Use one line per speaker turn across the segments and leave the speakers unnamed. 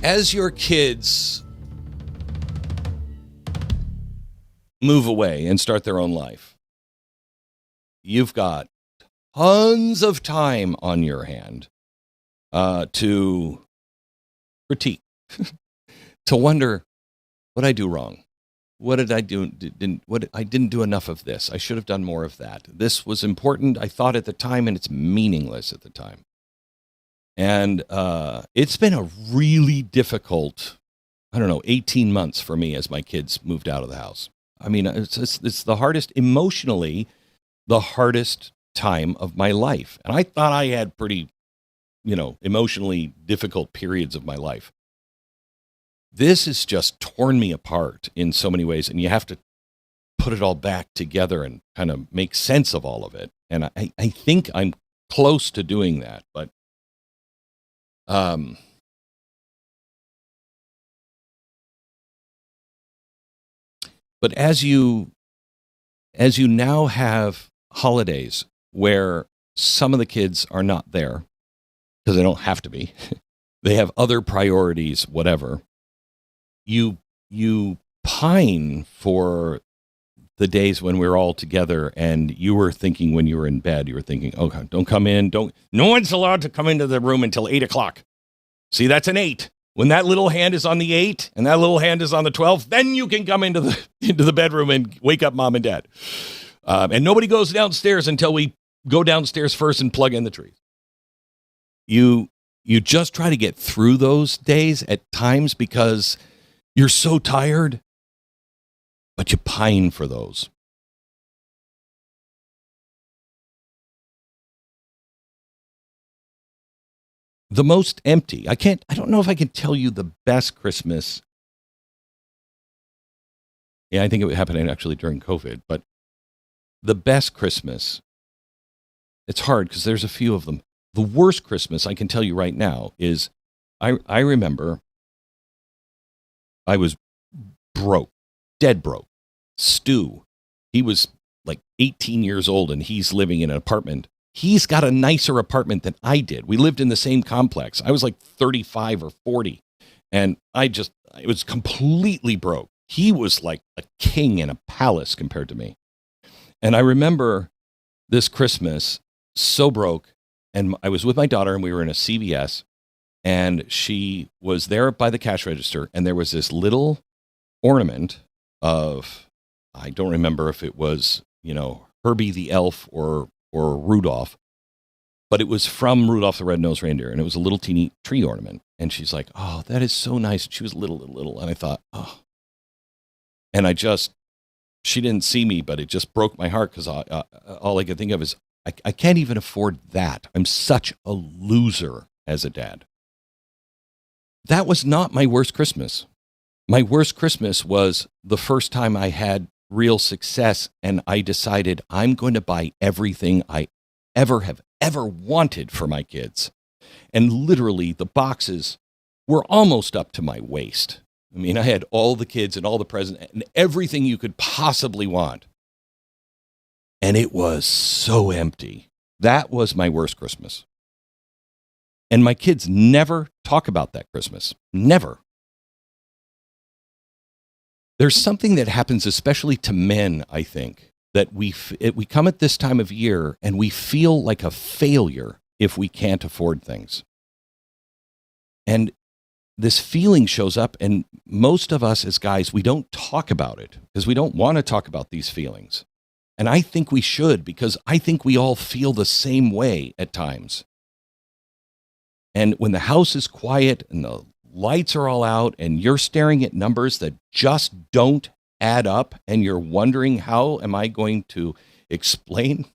As your kids move away and start their own life, you've got tons of time on your hand to critique, to wonder, what did I do wrong? What did I do? I didn't do enough of this. I should have done more of that. This was important, I thought at the time, and it's meaningless at the time. And it's been a really difficult, 18 months for me as my kids moved out of the house. I mean, it's the hardest, emotionally, the hardest time of my life. And I thought I had pretty, emotionally difficult periods of my life. This has just torn me apart in so many ways, and you have to put it all back together and kind of make sense of all of it. And I think I'm close to doing that, but as you now have holidays where some of the kids are not there because they don't have to be, they have other priorities, whatever. You pine for the days when we're all together, and you were thinking when you were in bed, you were thinking, oh, don't come in. No one's allowed to come into the room until 8:00. See, that's an 8. When that little hand is on the 8 and that little hand is on the 12, then you can come into the bedroom and wake up mom and dad. And nobody goes downstairs until we go downstairs first and plug in the trees. You just try to get through those days at times because you're so tired, but you pine for those. The most empty. I don't know if I can tell you the best Christmas. Yeah, I think it happened actually during COVID, but the best Christmas, it's hard because there's a few of them. The worst Christmas, I can tell you right now, is I remember I was broke, dead broke. Stu, he was like 18 years old and he's living in an apartment. He's got a nicer apartment than I did. We lived in the same complex. I was like 35 or 40 and I was completely broke. He was like a king in a palace compared to me. And I remember this Christmas, so broke, and I was with my daughter and we were in a CVS, and she was there by the cash register, and there was this little ornament of, I don't remember if it was, Herbie the elf or Rudolph, but it was from Rudolph the Red-Nosed Reindeer, and it was a little teeny tree ornament. And she's like, oh, that is so nice. She was little. And I thought, oh. And she didn't see me, but it just broke my heart because all I could think of is, I can't even afford that. I'm such a loser as a dad. That was not my worst Christmas. My worst Christmas was the first time I had real success, and I decided I'm going to buy everything I have ever wanted for my kids. And literally, the boxes were almost up to my waist. I mean, I had all the kids and all the presents and everything you could possibly want. And it was so empty. That was my worst Christmas. And my kids never talk about that Christmas. Never. There's something that happens, especially to men, I think, that we come at this time of year and we feel like a failure if we can't afford things. And this feeling shows up, and most of us as guys, we don't talk about it because we don't want to talk about these feelings. And I think we should, because I think we all feel the same way at times. And when the house is quiet and the lights are all out and you're staring at numbers that just don't add up and you're wondering, how am I going to explain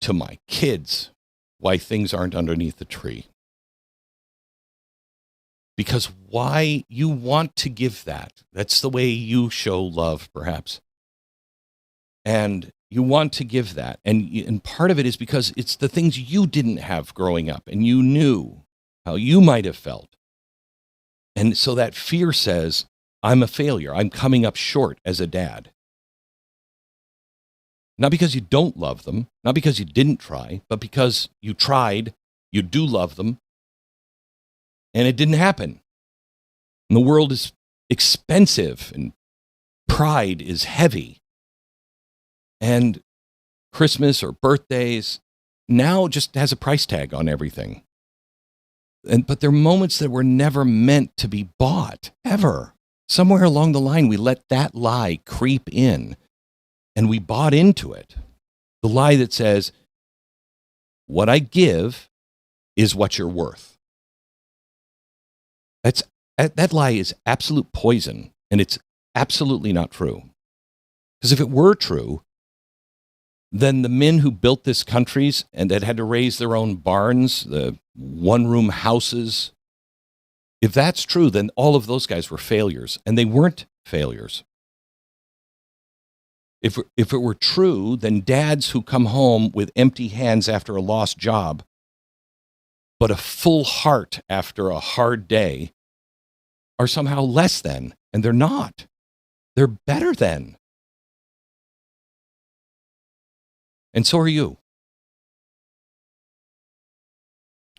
to my kids why things aren't underneath the tree? Because why you want to give that. That's the way you show love, perhaps. And you want to give that. And part of it is because it's the things you didn't have growing up, and you knew how you might have felt. And so that fear says, I'm a failure. I'm coming up short as a dad. Not because you don't love them, not because you didn't try, but because you tried You do love them. And it didn't happen. And the world is expensive and pride is heavy. And Christmas or birthdays now just has a price tag on everything. But there are moments that were never meant to be bought, ever. Somewhere along the line, we let that lie creep in and we bought into it. The lie that says, what I give is what you're worth. That lie is absolute poison, and it's absolutely not true. Because if it were true, then the men who built this countries and that had to raise their own barns, the one-room houses, if that's true, then all of those guys were failures, and they weren't failures. If it were true, then dads who come home with empty hands after a lost job, but a full heart after a hard day, are somehow less than, and they're not. They're better than. And so are you.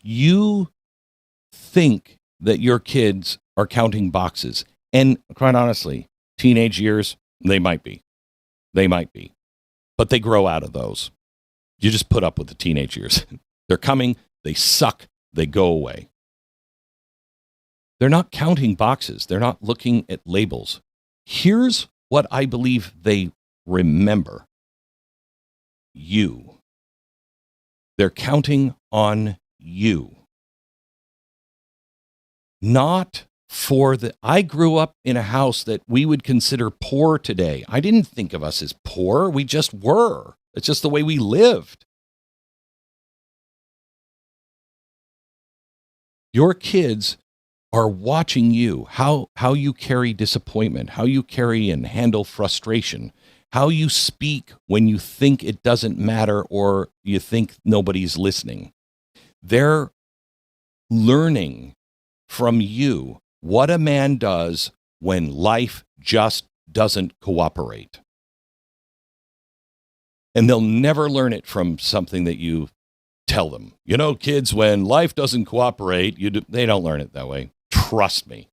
You think that your kids are counting boxes. And quite honestly, teenage years, they might be. They might be. But they grow out of those. You just put up with the teenage years. They're coming, they suck, they go away. They're not counting boxes. They're not looking at labels. Here's what I believe they remember. You. They're counting on you. Not for the... I grew up in a house that we would consider poor today. I didn't think of us as poor. We just were. It's just the way we lived. Your kids are watching you, how you carry disappointment, how you carry and handle frustration, how you speak when you think it doesn't matter or you think nobody's listening. They're learning from you what a man does when life just doesn't cooperate. And they'll never learn it from something that you tell them. You know, kids, when life doesn't cooperate, they don't learn it that way. Trust me.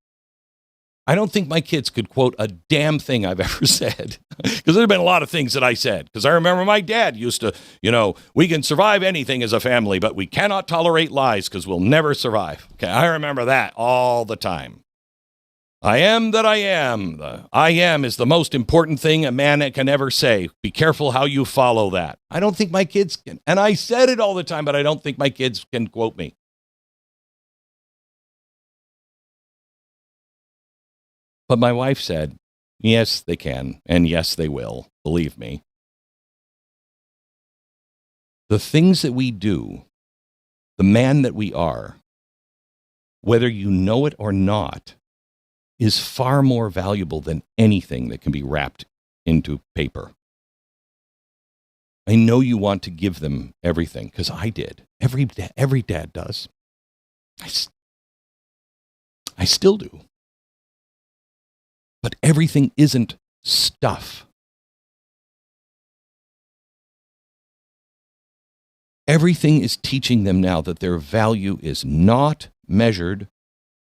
I don't think my kids could quote a damn thing I've ever said. Because there have been a lot of things that I said. Because I remember my dad used to, we can survive anything as a family, but we cannot tolerate lies because we'll never survive. Okay, I remember that all the time. I am that I am. The I am is the most important thing a man can ever say. Be careful how you follow that. I don't think my kids can. And I said it all the time, but I don't think my kids can quote me. But my wife said, yes, they can, and yes, they will, believe me. The things that we do, the man that we are, whether you know it or not, is far more valuable than anything that can be wrapped into paper. I know you want to give them everything, because I did. Every dad does. I still do. But everything isn't stuff. Everything is teaching them now that their value is not measured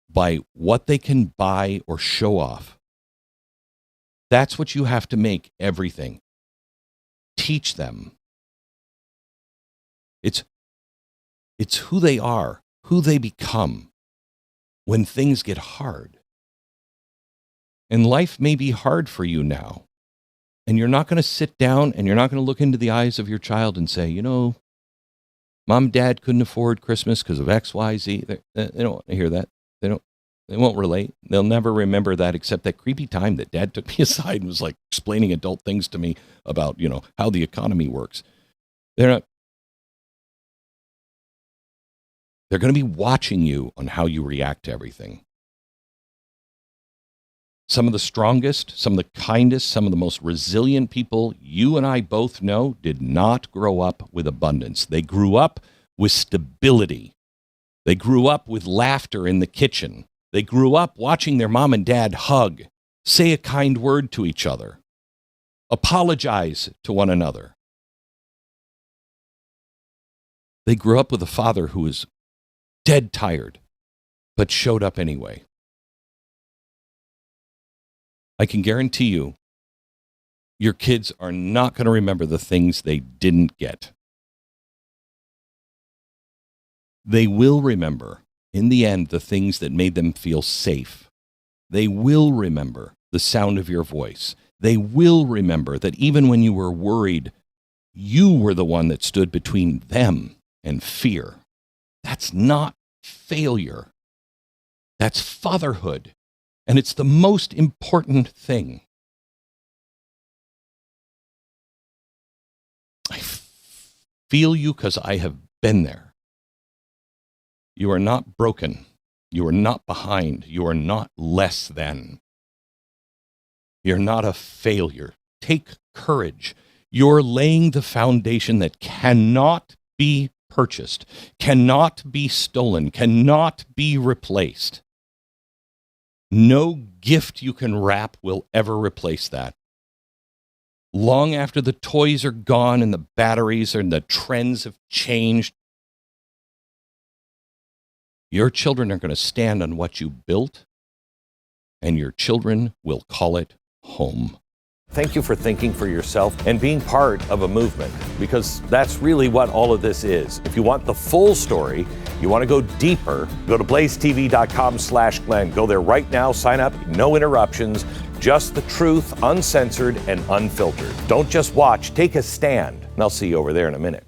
by what they can buy or show off. That's what you have to make everything. Teach them. It's who they are, who they become when things get hard. And life may be hard for you now. And you're not going to sit down and you're not going to look into the eyes of your child and say, Mom, Dad couldn't afford Christmas because of X, Y, Z. They don't want to hear that. They won't relate. They'll never remember that except that creepy time that Dad took me aside and was like explaining adult things to me about, how the economy works. They're going to be watching you on how you react to everything. Some of the strongest, some of the kindest, some of the most resilient people you and I both know did not grow up with abundance. They grew up with stability. They grew up with laughter in the kitchen. They grew up watching their mom and dad hug, say a kind word to each other, apologize to one another. They grew up with a father who was dead tired, but showed up anyway. I can guarantee you, your kids are not going to remember the things they didn't get. They will remember, in the end, the things that made them feel safe. They will remember the sound of your voice. They will remember that even when you were worried, you were the one that stood between them and fear. That's not failure. That's fatherhood. And it's the most important thing. I feel you because I have been there. You are not broken. You are not behind. You are not less than. You're not a failure. Take courage. You're laying the foundation that cannot be purchased, cannot be stolen, cannot be replaced. No gift you can wrap will ever replace that. Long after the toys are gone and the batteries and the trends have changed, your children are going to stand on what you built, and your children will call it home.
Thank you for thinking for yourself and being part of a movement, because that's really what all of this is. If you want the full story, you want to go deeper, go to blazetv.com/Glenn. Go there right now, sign up, no interruptions, just the truth, uncensored and unfiltered. Don't just watch, take a stand. And I'll see you over there in a minute.